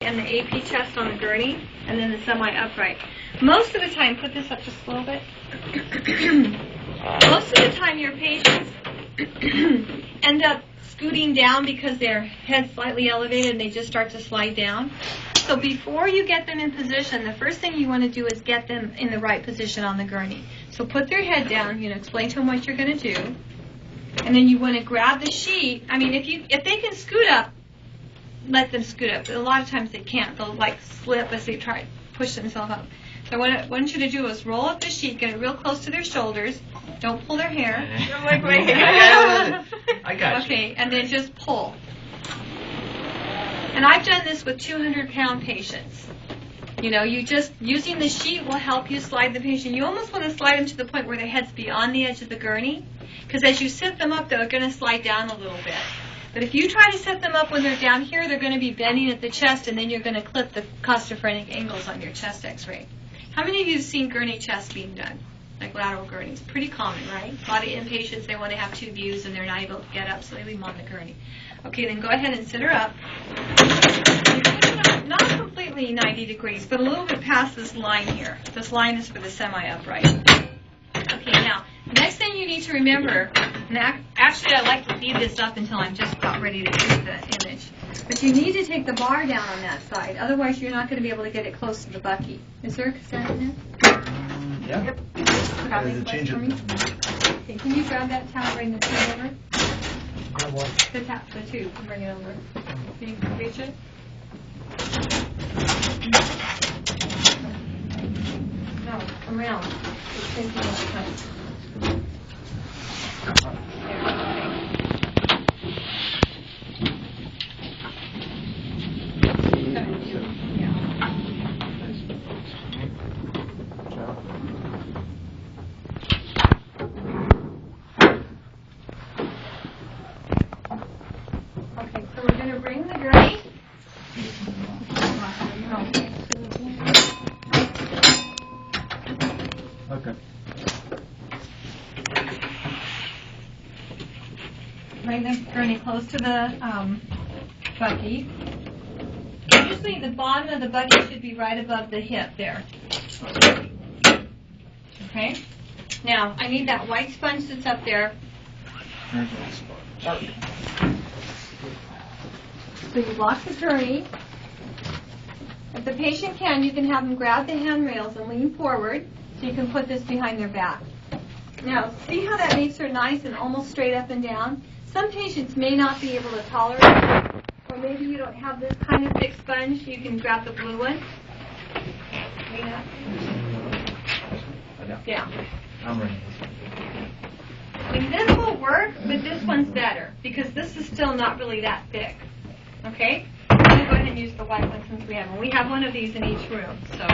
And the AP chest on the gurney, and then the semi-upright. Most of the time, put this up just a little bit. Most of the time your patients end up scooting down because their head's slightly elevated and they just start to slide down. So before you get them in position, the first thing you want to do is get them in the right position on the gurney. So put their head down, explain to them what you're going to do. And then you want to grab the sheet. I mean, if they can scoot up, let them scoot up. But a lot of times they can't. They'll slip as they try to push themselves up. So what I want you to do is roll up the sheet, get it real close to their shoulders. Don't pull their hair. Don't like my hair. I got you. Okay, and then just pull. And I've done this with 200-pound patients. You just, using the sheet will help you slide the patient. You almost want to slide them to the point where their head's beyond the edge of the gurney. Because as you sit them up, they're going to slide down a little bit. But if you try to set them up when they're down here, they're going to be bending at the chest, and then you're going to clip the costophrenic angles on your chest x-ray. How many of you have seen gurney chests being done? Like lateral gurneys. Pretty common, right? A lot of inpatients, they want to have 2 views, and they're not able to get up, so they leave them on the gurney. Okay, then go ahead and sit her up. You put it up, not completely 90 degrees, but a little bit past this line here. This line is for the semi-upright. Okay, now, the next thing you need to remember, and actually I like to leave this up until I'm just about ready to do the image, but you need to take the bar down on that side, otherwise you're not going to be able to get it close to the bucky. Is there a cassette in there? Yeah. Yep. Change it. Okay, can you grab that towel, bring the tube over? Grab what? The tube, and bring it over. Can you reach it? No, around. It's facing all the time. Okay, so we're going to bring the gurney. Okay. Bring the gurney close to the bucky. Usually the bottom of the bucky should be right above the hip there. Okay? Now, I need that white sponge that's up there. So you lock the gurney. If the patient can, you can have them grab the handrails and lean forward so you can put this behind their back. Now, see how that makes her nice and almost straight up and down? Some patients may not be able to tolerate it, or maybe you don't have this kind of thick sponge. You can grab the blue one. Yeah. I'm ready. I mean, this will work, but this one's better because this is still not really that thick. Okay? I'm going to go ahead and use the white one since we have one. We have one of these in each room. So,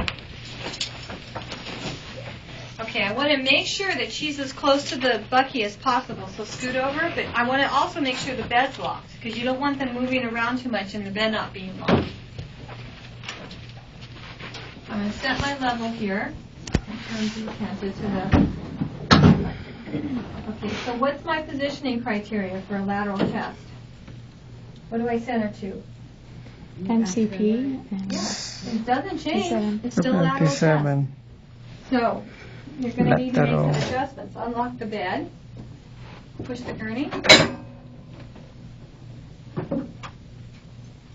okay, I want to make sure that she's as close to the bucky as possible. So scoot over, but I want to also make sure the bed's locked because you don't want them moving around too much and the bed not being locked. I'm going to set my level here and turn the attention to the... Okay, so what's my positioning criteria for a lateral chest? What do I set her to? MCP. Yeah, it doesn't change. P7. It's still lateral chest. So you're going to need to make Lateral. some adjustments. Unlock the bed. Push the gurney.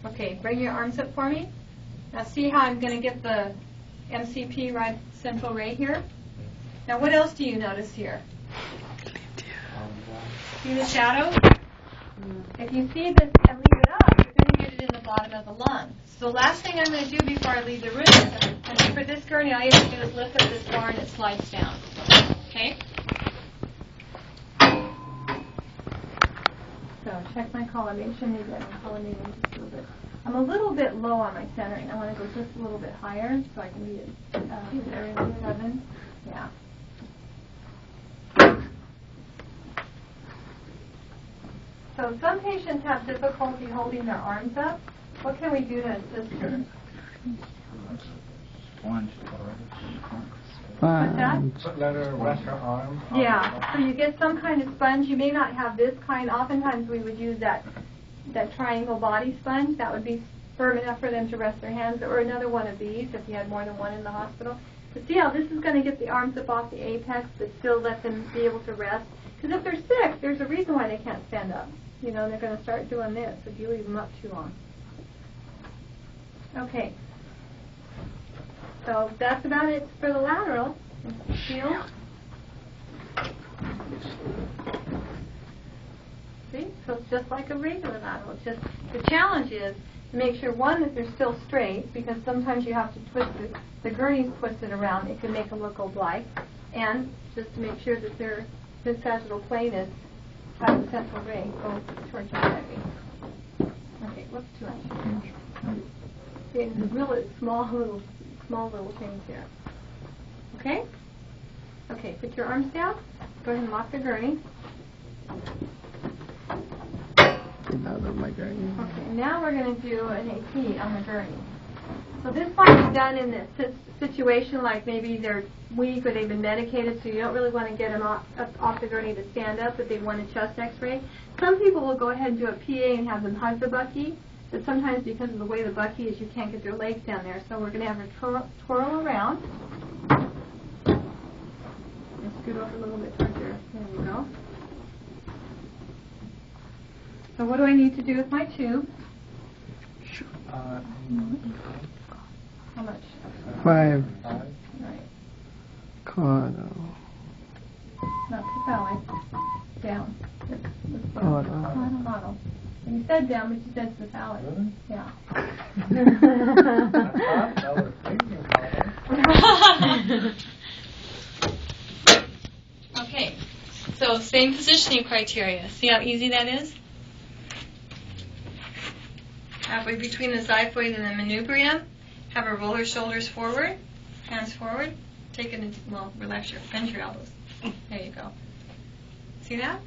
Okay, bring your arms up for me. Now see how I'm going to get the MCP right central right here? Now what else do you notice here? See the shadow? If you see this and leave it up, you're going to get it in the bottom of the lung. So the last thing I'm going to do before I leave the room is, and for this gurney, all you have to do is lift up this bar and it slides down. Okay? So check my collimation. Maybe I'm collimating just a little bit. I'm a little bit low on my centering. I want to go just a little bit higher so I can be at area 7. Yeah. So some patients have difficulty holding their arms up. What can we do to assist her? What's that? Let her rest her arm. Yeah. So you get some kind of sponge. You may not have this kind. Oftentimes we would use that triangle body sponge. That would be firm enough for them to rest their hands, or another one of these if you had more than one in the hospital. But see how this is going to get the arms up off the apex, but still let them be able to rest. Because if they're sick, there's a reason why they can't stand up. You know, they're going to start doing this if you leave them up too long. Okay. So that's about it for the lateral. Feel? See? So it's just like a regular lateral. It's just the challenge is to make sure, one, that they're still straight, because sometimes you have to twist the gurney's twisted around. It can make them look oblique. And just to make sure that their mid-sagittal plane is by the central ray, go towards your heavy. Okay, what's too much? In really small little things here. Okay? Okay, put your arms down. Go ahead and lock the gurney. My gurney. Okay, now we're going to do an AP on the gurney. So this might be done in this situation, like maybe they're weak or they've been medicated, so you don't really want to get them off the gurney to stand up, but they want a chest x-ray. Some people will go ahead and do a PA and have them hug the bucky, but sometimes because of the way the bucky is, you can't get their legs down there. So we're going to have her twirl around. And scoot over a little bit towards your, there we go. So what do I need to do with my tube? How much? 5. Right. Corner. Not cephalic. Down. Caudal. Caudal. And you said down, but you said cephalic. Really? Yeah. I was thinking about it. Okay. So same positioning criteria. See how easy that is? Halfway between the xiphoid and the manubrium, have her roll her shoulders forward, hands forward, take it, bend your elbows. There you go. See that?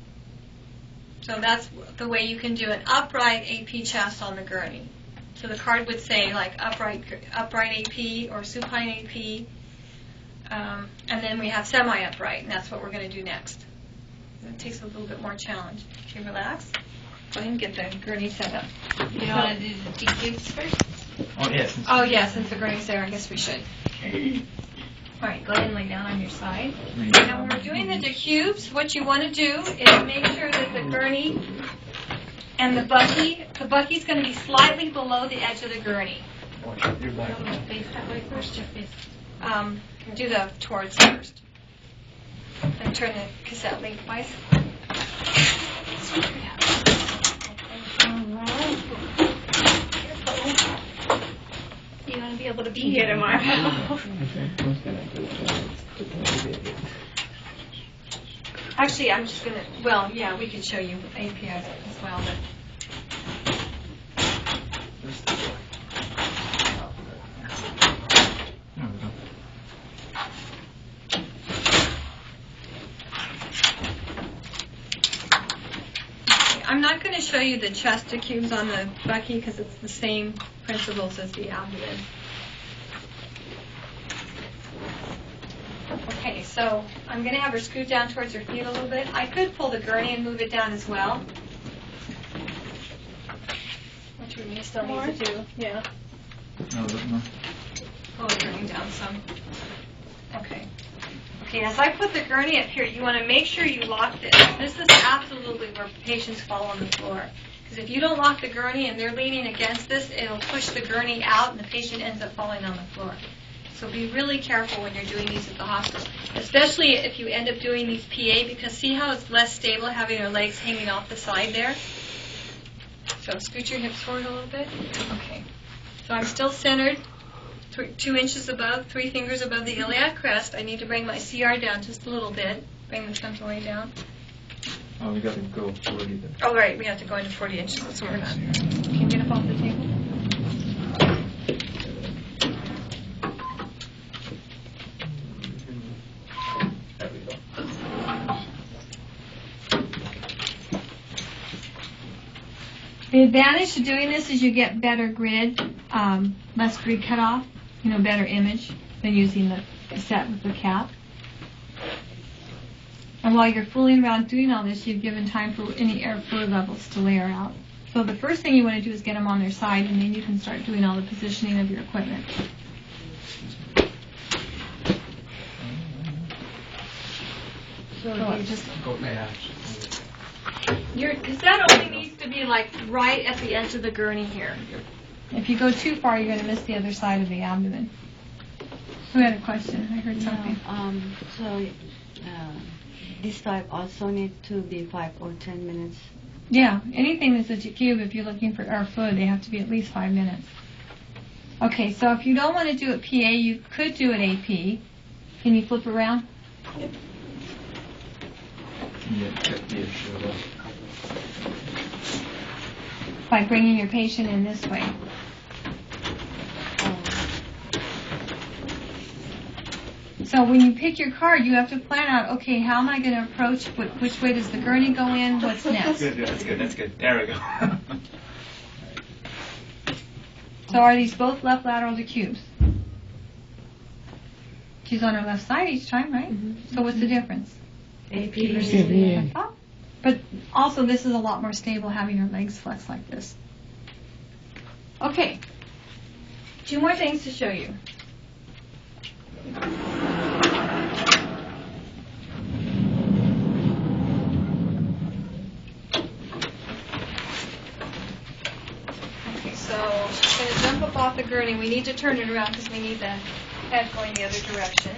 So that's the way you can do an upright AP chest on the gurney. So the card would say like upright AP or supine AP, and then we have semi-upright, and that's what we're going to do next. It takes a little bit more challenge. Okay, relax. Go ahead and get the gurney set up. You don't want to do the decubes first? Oh, yes. Oh, yeah, since the gurney's there, I guess we should. All right, go ahead and lay down on your side. Now, when we're doing the decubes, what you want to do is make sure that the gurney and the bucky's going to be slightly below the edge of the gurney. You're back. Face that way first or face? Do the towards first. And turn the cassette lengthwise. You want to be able to be here tomorrow. Actually, I'm just going to, well, yeah, we could show you APS as well. But I'm not going to show you the chest decubes on the bucky because it's the same principles as the abdomen. Okay, so I'm going to have her scoot down towards her feet a little bit. I could pull the gurney and move it down as well, which we may still need to do. Yeah. No. Pull the gurney down some. Okay. Okay, as I put the gurney up here, you want to make sure you lock this. This is absolutely where patients fall on the floor. Because if you don't lock the gurney and they're leaning against this, it'll push the gurney out and the patient ends up falling on the floor. So be really careful when you're doing these at the hospital, especially if you end up doing these PA, because see how it's less stable having your legs hanging off the side there? So scoot your hips forward a little bit. Okay. So I'm still centered. 2 inches above, 3 fingers above the iliac crest. I need to bring my CR down just a little bit. Bring the central way down. Oh, we got to go 40 then. Oh, right, we have to go into 40 inches. That's what we're not. Can you get up off the table? There we go. The advantage to doing this is you get better grid, less grid cutoff, better image than using the cassette with the cap. And while you're fooling around doing all this, you've given time for any airflow levels to layer out. So the first thing you want to do is get them on their side, and then you can start doing all the positioning of your equipment. So So you just Yeah. because that only needs to be like right at the edge of the gurney here. If you go too far, you're going to miss the other side of the abdomen. Who had a question? I heard something. So this type also need to be 5 or 10 minutes. Yeah, anything that's a cube, if you're looking for our fluid, they have to be at least 5 minutes. Okay, so if you don't want to do it PA, you could do it AP. Can you flip around? Yeah, sure. By bringing your patient in this way. So when you pick your card, you have to plan out, okay, how am I going to approach, which way does the gurney go in, what's next? That's good. There we go. So are these both left lateral to cubes? She's on her left side each time, right? So what's the difference? AP Yeah. But also this is a lot more stable having her legs flexed like this. Okay. 2 more things to show you. Okay, so she's going to jump up off the gurney. We need to turn it around because we need the head going the other direction.